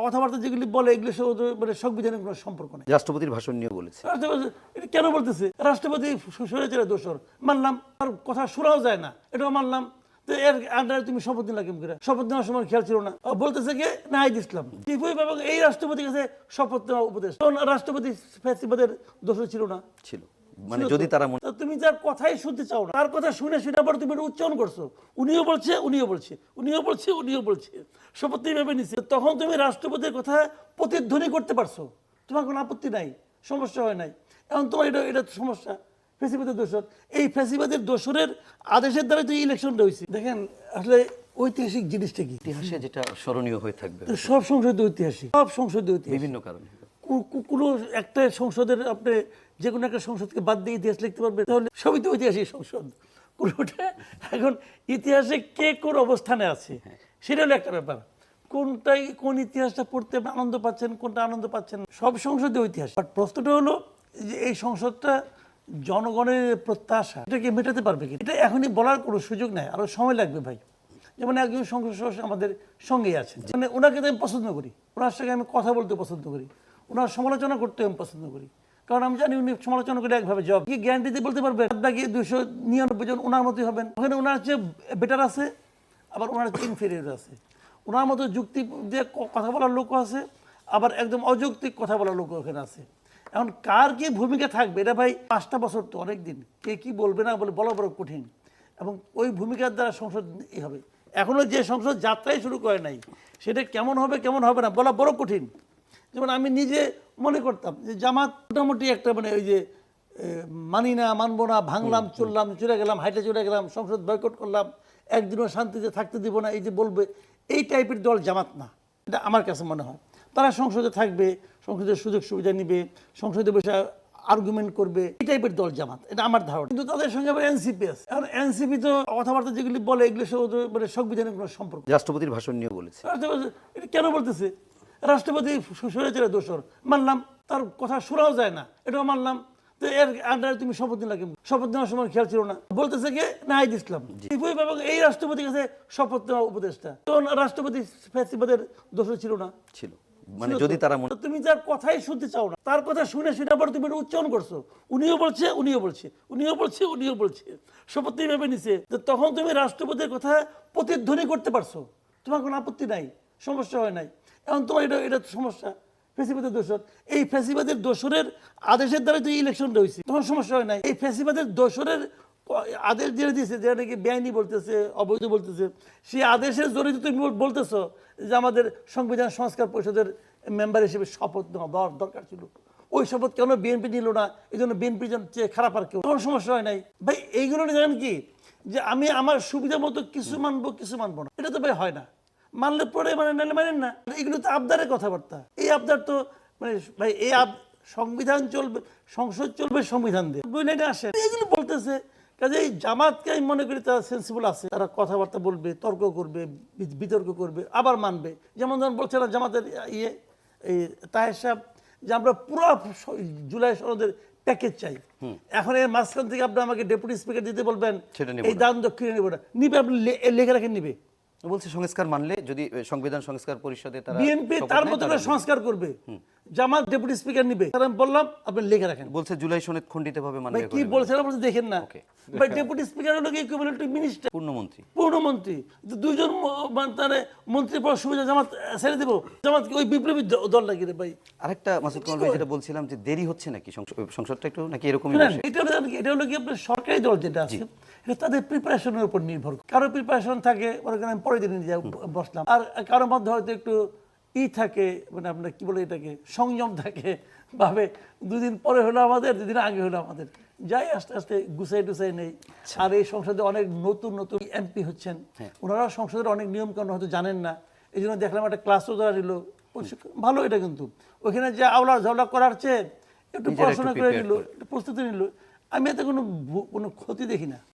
কথাবার্তা যেগুলি বলে এগুলো মানে সংবিধানের কোনো সম্পর্ক নেই। রাষ্ট্রপতির ভাষণ নিয়ে বলেছে। এটা কেন বলতেছে? রাষ্ট্রপতি স্বৈরাচারের দোষর মানলাম, আর কথা শোনাও যায় না, এটাও মানলাম। তো এর আন্ডারে তুমি শপথ নিলা কেমন করে? শপথ নেওয়ার সময় খেয়াল ছিল না? বলতেছে কি নাহিদ ইসলাম এবং এই রাষ্ট্রপতির কাছে শপথ নেওয়া উপদেশ। রাষ্ট্রপতি ফ্যাসিবাদের দোষর ছিল না? ছিল। মানে যদি তারা তুমি যার কথাই শুনতে চাও না, তার কথা শুনে সেটা পর তুমি উচ্চারণ করছো, উনিও বলছে উনিও বলছে উনিও বলছে উনিও বলছে, শপথ ভেবে নিচ্ছে, তখন তুমি রাষ্ট্রপতির কথা প্রতিধ্বনি করতে পারছো, তোমার কোনো আপত্তি নাই, সমস্যা হয় নাই। এখন তোমার এটা সমস্যা ফ্যাসিবাদের দোষর। এই ফ্যাসিবাদের দোষরের আদেশের দ্বারা তো ইলেকশনটা হয়েছে। দেখেন আসলে ঐতিহাসিক জিনিসটা কি, ইতিহাসে যেটা স্মরণীয় হয়ে থাকবে। সব সংসদ ঐতিহাসিক, সব সংসদ ঐতিহাসিক বিভিন্ন কারণে। কোনো একটা সংসদের আপনি যে কোনো একটা সংসদকে বাদ দিয়ে ইতিহাস লিখতে পারবে? তাহলে সবই তো ঐতিহাসিক সংসদ কোনোটা। এখন ইতিহাসে কে কোন অবস্থানে আছে সেটা হলো একটা ব্যাপার। কোন ইতিহাসটা পড়তে আনন্দ পাচ্ছেন, কোনটা আনন্দ পাচ্ছেন, সব সংসদে ঐতিহাসিক। বাট প্রশ্নটা হলো যে এই সংসদটা জনগণের প্রত্যাশা এটাকে মেটাতে পারবে কি? এটা এখনই বলার কোনো সুযোগ নাই, আরো সময় লাগবে ভাই। যেমন একজন সংসদ সদস্য আমাদের সঙ্গেই আছেন, মানে ওনাকে তো আমি পছন্দ করি, ওনার সঙ্গে আমি কথা বলতে পছন্দ করি, ওনার সমালোচনা করতে আমি পছন্দ করি, কারণ আমি জানি উনি সমালোচনা করে একভাবে জবাব কি গ্যারান্টি দিয়ে বলতে পারবে বাকি 299 জন ওনার মতোই হবেন। ওখানে ওনার চেয়ে বেটার আছে, আবার ওনার চেয়ে ইনফেরিয়র আছে, ওনার মতো যুক্তি দিয়ে কথা বলার লোক আছে, আবার একদম অযৌক্তিক কথা বলার লোক ওখানে আছে। এখন কার কি ভূমিকা থাকবে এটা ভাই 5টা বছর তো অনেক দিন, কে কি বলবে না বলে বলা বড় কঠিন, এবং ওই ভূমিকার দ্বারা সংসদ হবে। এখনো যে সংসদ যাত্রাই শুরু করে নাই, সেটা কেমন হবে কেমন হবে না বলা বড় কঠিন। যেমন আমি নিজে মনে করতাম যে জামাত মোটামুটি একটা মানে ওই যে মানি না, মানবো না, ভাঙলাম, চললাম, চলে গেলাম, হাইটে চলে গেলাম, সংসদ বয়কট করলাম, একদিনও শান্তিতে থাকতে দিব না, এই যে বলবে, এই টাইপের দল জামাত না, এটা আমার কাছে মনে হয়। তারা সংসদে থাকবে, সংসদের সুযোগ সুবিধা নিবে, সংসদে বসে আর্গুমেন্ট করবে, এই টাইপের দল জামাত, এটা আমার ধারণা। কিন্তু তাদের সঙ্গে আবার এনসিপি আছে। এখন এনসিপি তো কথাবার্তা যেগুলি বলে এগুলো মানে সংবিধানের কোনো সম্পর্ক। রাষ্ট্রপতির ভাষণ নিয়ে বলেছে। এটা কেন বলতেছে? রাষ্ট্রপতি স্বৈরাচারের দোষর মানলাম, তার কথা শোনাও যায় না, এটাও মানলাম। তো এর আন্ডারে তুমি শপথ নিলা কেমন? শপথ নেওয়ার সময় খেয়াল ছিল না? বলতেছে কি নাহিদ ইসলাম এবং এই রাষ্ট্রপতির কাছে শপথ নেওয়া উপদেশটা। তো রাষ্ট্রপতি ফ্যাসিবাদের দোষর ছিল না? ছিল। মানে যদি তারা তুমি যার কথাই শুনতে চাও না, তার কথা শুনে সেটা পর তুমি উচ্চারণ করছো, উনিও বলছে উনিও বলছে উনিও বলছে উনিও বলছে, শপথ ভেবে নিছে, তখন তুমি রাষ্ট্রপতির কথা প্রতিধ্বনি করতে পারছো, তোমার কোনো আপত্তি নাই, সমস্যা হয় নাই। এখন তোমার এটা সমস্যা ফ্যাসিবাদের দোষর। এই ফ্যাসিবাদের দোষরের আদেশের দ্বারা তো ইলেকশনটা হয়েছে, তখন সমস্যা হয় নাই। এই ফ্যাসিবাদের দোষরের আদেশ দিয়ে দিয়েছে, যেটা নাকি বেআইনি বলতেছে, অবৈধ বলতেছে, সেই আদেশের জড়িত তুমি বলতেছো যে আমাদের সংবিধান সংস্কার পরিষদের মেম্বার হিসেবে শপথ নেওয়া দরকার ছিল। ওই শপথ কেন বিএনপি নিল না? এই জন্য বিএনপির চেয়ে খারাপ আর কেউ, তখন সমস্যা হয় নাই ভাই। এইগুলো জানেন কি, যে আমি আমার সুবিধা মতো কিছু মানবো কিছু মানবো না, এটা তো ভাই হয় না। মানলে পরে মানে নাহলে মানেন না, এগুলো তো আবদারের কথাবার্তা। এই আবদার তো মানে ভাই এই সংবিধান চলবে, সংসদ চলবে সংবিধান দিয়ে, বুঝলেন? আসে এগুলো বলতেছে। কাজে এই জামাতকে আমি মনে করি তারা সেন্সিবল আছে, তারা কথাবার্তা বলবে, তর্ক করবে, বিতর্ক করবে, আবার মানবে। যেমন ধরুন বলছিলাম জামাতের এই তাহের সাহেব যে আমরা পুরো জুলাই সনদের প্যাকেজ চাই, এখন এর মাঝখান থেকে আপনি আমাকে ডেপুটি স্পিকার দিতে বলবেন এই দান দক্ষিণে নিব না, নিবে আপনি লেখে রাখেন, নিবে বলছে সংস্কার মানলে যদি সংবিধান সংস্কার পরিষদে তারা বিএনপি তার মতো করে সংস্কার করবে, জামাত ডেপুটি স্পিকার নিবে, তার আমি বললাম আপনি লিখে রাখেন। বলছে জুলাই সনদ খণ্ডিতভাবে মানবে। কি বলছেন আপনি দেখেন না ভাই, ডেপুটি স্পিকার হলো কি ইকুইভ্যালেন্ট টু মিনিস্টার, পূর্ণমন্ত্রী। দুইজন তারে মন্ত্রী পাওয়ার সুবিধা জামাত ছেড়ে দেব? জামাত কি ওই বিপ্লবী দল নাকি রে ভাই? আরেকটা মাসুদ কামাল ভাই যেটা বলছিলাম যে দেরি হচ্ছে নাকি সংসদটা একটু নাকি এরকমই? এটা হলো কি আপনার সরকারি দল যেটা আছে এটা তাদের প্রিপারেশনের উপর নির্ভর করে। কারো প্রিপারেশন থাকে ওরা আমি পরের দিন বসলাম, আর কারোর মধ্যে হয়তো একটু থাকে, মানে আপনার কি বলে এটাকে সংযম থাকে, ভাবে দুদিন পরে হলো আমাদের, দুদিন আগে হলো আমাদের, যাই আস্তে আস্তে গুছাই টুসাই নেই। আর এই সংসদে অনেক নতুন নতুন এমপি হচ্ছেন, ওনারা সংসদের অনেক নিয়ম কানুন হয়তো জানেন না, এই জন্য দেখলাম একটা ক্লাসও ধরা নিল, ভালো এটা। কিন্তু ওখানে যে আওলা ঝাওলা করার চেয়ে একটু পড়াশোনা করে নিল, একটু প্রস্তুতি নিল, আমি এতে কোনো ক্ষতি দেখি না।